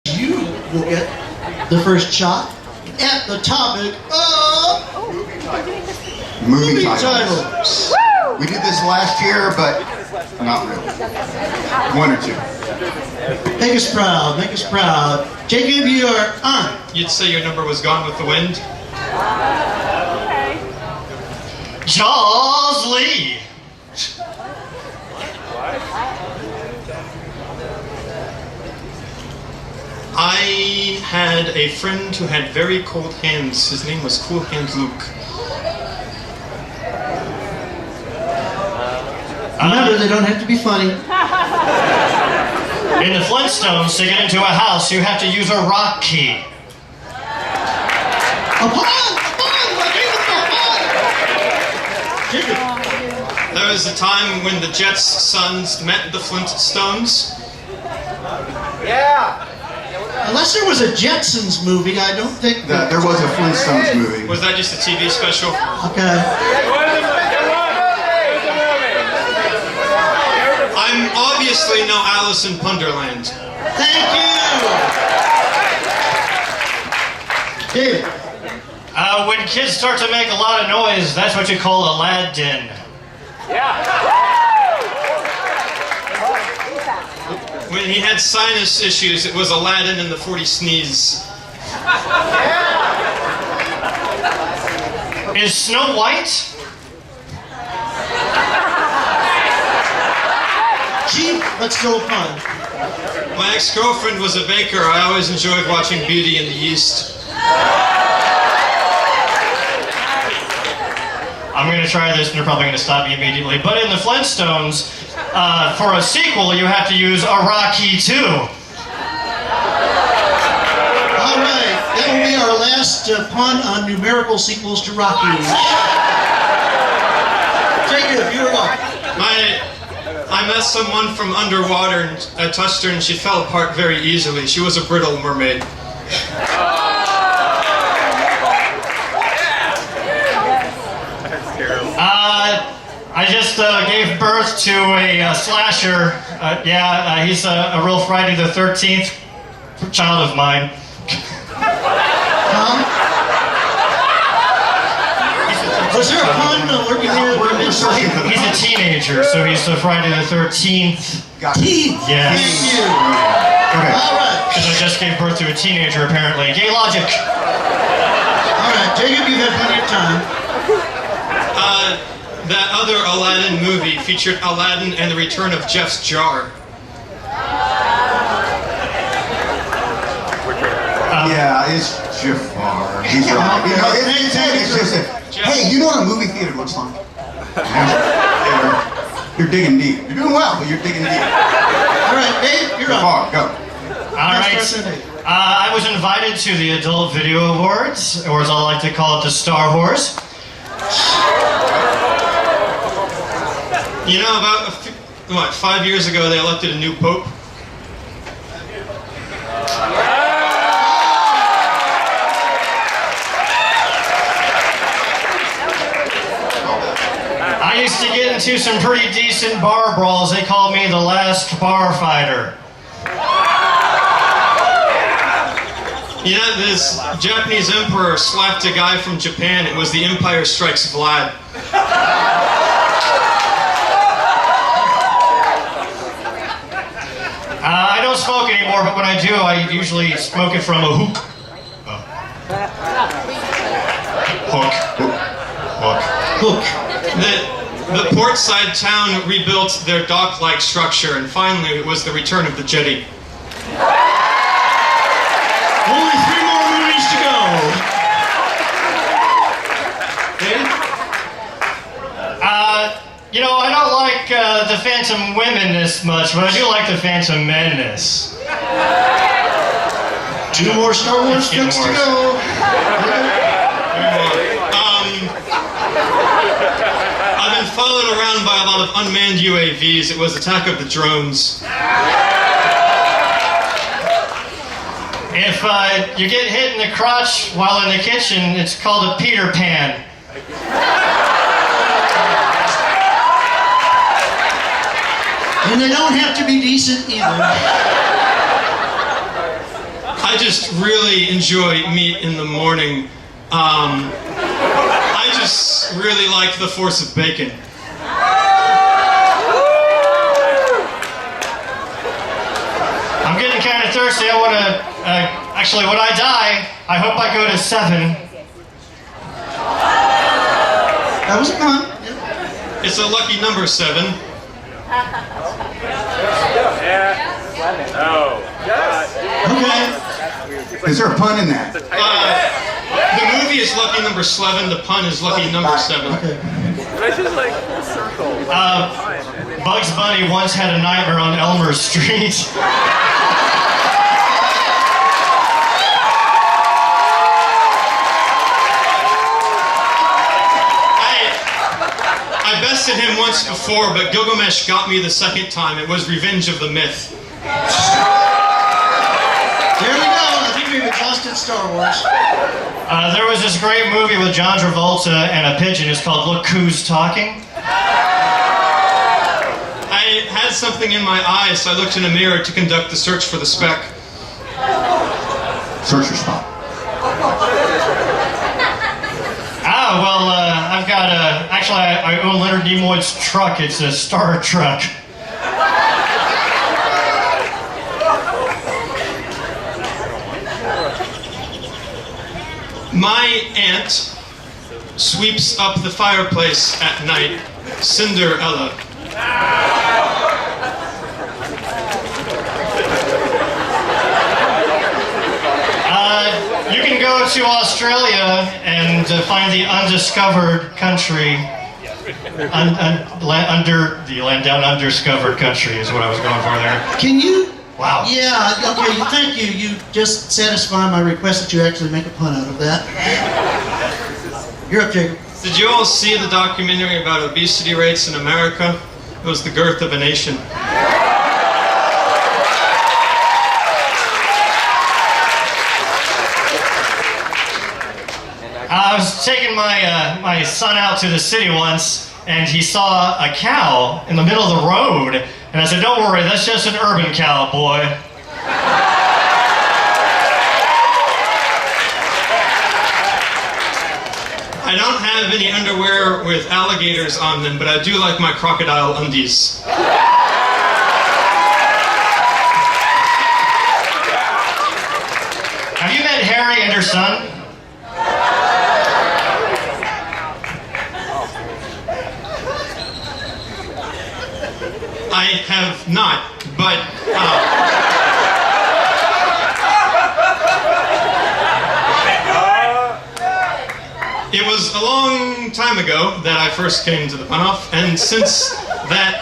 You will get the first shot at the topic of movie titles. We did this last year, but not really. One or two. Make us proud, make us proud. Jacob, you are on. You'd say your number was Gone with the Wind? Okay. Jaws Lee! I had a friend who had very cold hands. His name was Cool Hand Luke. Remember, they don't have to be funny. In the Flintstones, to get into a house, you have to use a rock key. There was a time when the Jets' sons met the Flintstones. Yeah. Unless there was a Jetsons movie, I don't think that. There was a Flintstones movie. Was that just a TV special? Okay. I'm obviously no Alice in Punderland. Thank you. David. When kids start to make a lot of noise, that's what you call a lad din. When he had sinus issues, it was Aladdin and the 40 Sneeze. Is Snow White? Chief, let's go pun. My ex-girlfriend was a baker. I always enjoyed watching Beauty and the Yeast. I'm going to try this and you're probably going to stop me immediately. But in the Flintstones, for a sequel, you have to use a Rocky too. All right, that will be our last pun on numerical sequels to Rocky. Jacob, you're up. I met someone from underwater and I touched her and she fell apart very easily. She was a brittle mermaid. I just gave birth to a slasher. He's a real Friday the 13th child of mine. Huh? Was there a pun lurking here? He's a teenager, so he's a Friday the 13th. Teeth. Yes. Thank you. Okay. All right. Because I just gave birth to a teenager, apparently. Gay logic. All right, Jacob, you've had plenty of time. That other Aladdin movie featured Aladdin and the Return of Jeff's Jar. Yeah, it's Jafar. He's right. You know, it's just a, hey, you know what a movie theater looks like? You're digging deep. You're doing well, but you're digging deep. All right, Dave, you're up. Jafar, go. All right. I was invited to the Adult Video Awards, or as I like to call it, the Star Wars. You know, about 5 years ago, they elected a new pope. I used to get into some pretty decent bar brawls. They called me the last bar fighter. You know, this Japanese emperor slapped a guy from Japan. It was The Empire Strikes Vlad. I don't smoke anymore, but when I do, I usually smoke it from a hook. Hook. The portside town rebuilt their dock-like structure, and finally it was the return of the jetty. Only 3 more movies to go. Dave? You know, I don't like the Phantom Women this much, but I do like the Phantom Menace. 2 more Star Wars films to go. I've been followed around by a lot of unmanned UAVs. It was Attack of the Drones. If you get hit in the crotch while in the kitchen, it's called a Peter Pan. And they don't have to be decent either. I just really enjoy meat in the morning. I just really like the force of bacon. I'm getting kind of thirsty. I want to, actually, when I die, I hope I go to 7. That was a pun. It's a lucky number, 7. Okay. Is there a pun in that? The movie is lucky number 7. The pun is lucky number 7. Okay. Bugs Bunny once had a nightmare on Elmer Street. I bested him once before, but Gilgamesh got me the second time. It was Revenge of the Myth. There we go. I think we've exhausted Star Wars. There was this great movie with John Travolta and a pigeon. It's called Look Who's Talking. I had something in my eye, so I looked in a mirror to conduct the search for the speck. Search your spot. I've got actually, I own Leonard Nimoy's truck. It's a Star Truck. My aunt sweeps up the fireplace at night. Cinderella. You can go to Australia and find the undiscovered country. The land down undiscovered country is what I was going for there. Can you? Wow. Yeah, okay, thank you. You just satisfied my request that you actually make a pun out of that. You're up, Jacob. Did you all see the documentary about obesity rates in America? It was The Girth of a Nation. I was taking my son out to the city once, and he saw a cow in the middle of the road, and I said, "Don't worry, that's just an urban cow, boy." I don't have any underwear with alligators on them, but I do like my crocodile undies. Have you met Harry and her son? I have not, but it was a long time ago that I first came to the Pun-Off, and since that